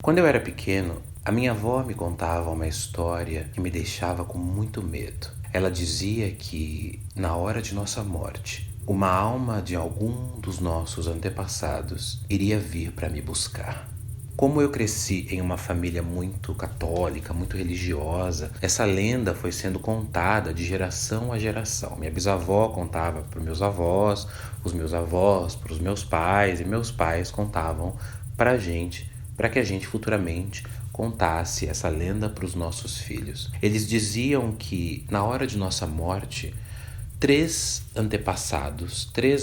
Quando eu era pequeno, a minha avó me contava uma história que me deixava com muito medo. Ela dizia que, na hora de nossa morte, uma alma de algum dos nossos antepassados iria vir para me buscar. Como eu cresci em uma família muito católica, muito religiosa, essa lenda foi sendo contada de geração a geração. Minha bisavó contava para os meus avós para os meus pais, e meus pais contavam para a gente, para que a gente futuramente contasse essa lenda para os nossos filhos. Eles diziam que, na hora de nossa morte, três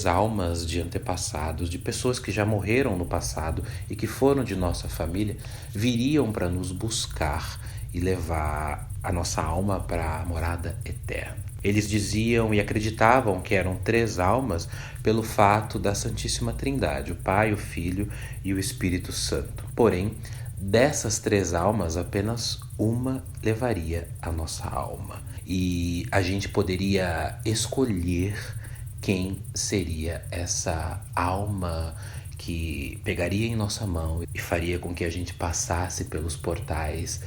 almas de antepassados, de pessoas que já morreram no passado e que foram de nossa família, viriam para nos buscar e levar a nossa alma para a morada eterna. Eles diziam e acreditavam que eram três almas pelo fato da Santíssima Trindade, o Pai, o Filho e o Espírito Santo. Porém, dessas três almas, apenas uma levaria a nossa alma. E a gente poderia escolher quem seria essa alma que pegaria em nossa mão e faria com que a gente passasse pelos portais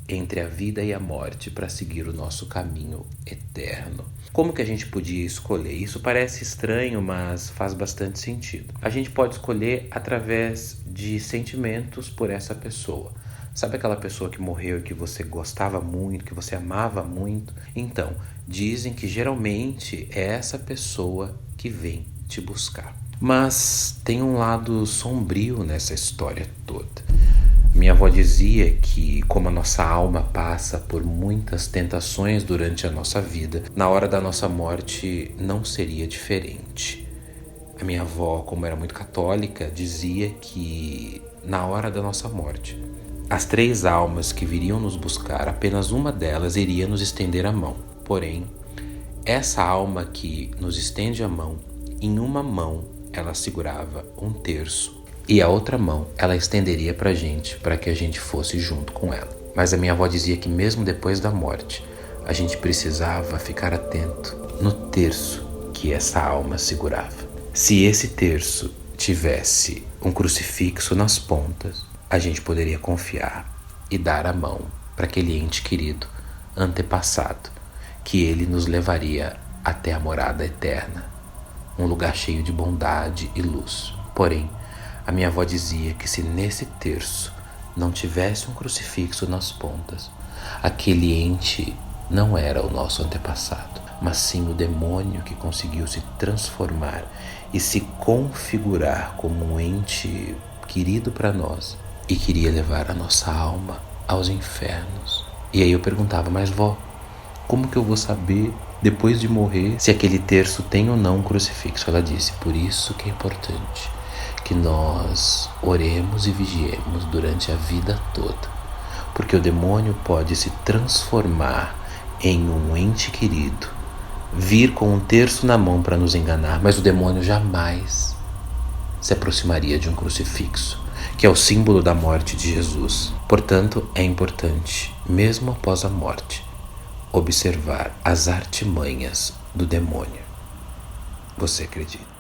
entre a vida e a morte para seguir o nosso caminho eterno. Como que a gente podia escolher? Isso parece estranho, mas faz bastante sentido. A gente pode escolher através de sentimentos por essa pessoa. Sabe aquela pessoa que morreu e que você gostava muito, que você amava muito? Então, dizem que geralmente é essa pessoa que vem te buscar. Mas tem um lado sombrio nessa história toda. Minha avó dizia que, como a nossa alma passa por muitas tentações durante a nossa vida, na hora da nossa morte não seria diferente. A minha avó, como era muito católica, dizia que, na hora da nossa morte, as três almas que viriam nos buscar, apenas uma delas iria nos estender a mão. Porém, essa alma que nos estende a mão, em uma mão ela segurava um terço e a outra mão ela estenderia para a gente, para que a gente fosse junto com ela. Mas a minha avó dizia que mesmo depois da morte, a gente precisava ficar atento no terço que essa alma segurava. Se esse terço tivesse um crucifixo nas pontas, a gente poderia confiar e dar a mão para aquele ente querido, antepassado, que ele nos levaria até a morada eterna, um lugar cheio de bondade e luz. Porém, a minha avó dizia que se nesse terço não tivesse um crucifixo nas pontas, aquele ente não era o nosso antepassado, mas sim o demônio que conseguiu se transformar e se configurar como um ente querido para nós e queria levar a nossa alma aos infernos. E aí eu perguntava, mas vó, como que eu vou saber, depois de morrer, se aquele terço tem ou não um crucifixo? Ela disse, por isso que é importante que nós oremos e vigiemos durante a vida toda, porque o demônio pode se transformar em um ente querido, vir com um terço na mão para nos enganar, mas o demônio jamais se aproximaria de um crucifixo, que é o símbolo da morte de Jesus. Portanto, é importante, mesmo após a morte, observar as artimanhas do demônio. Você acredita?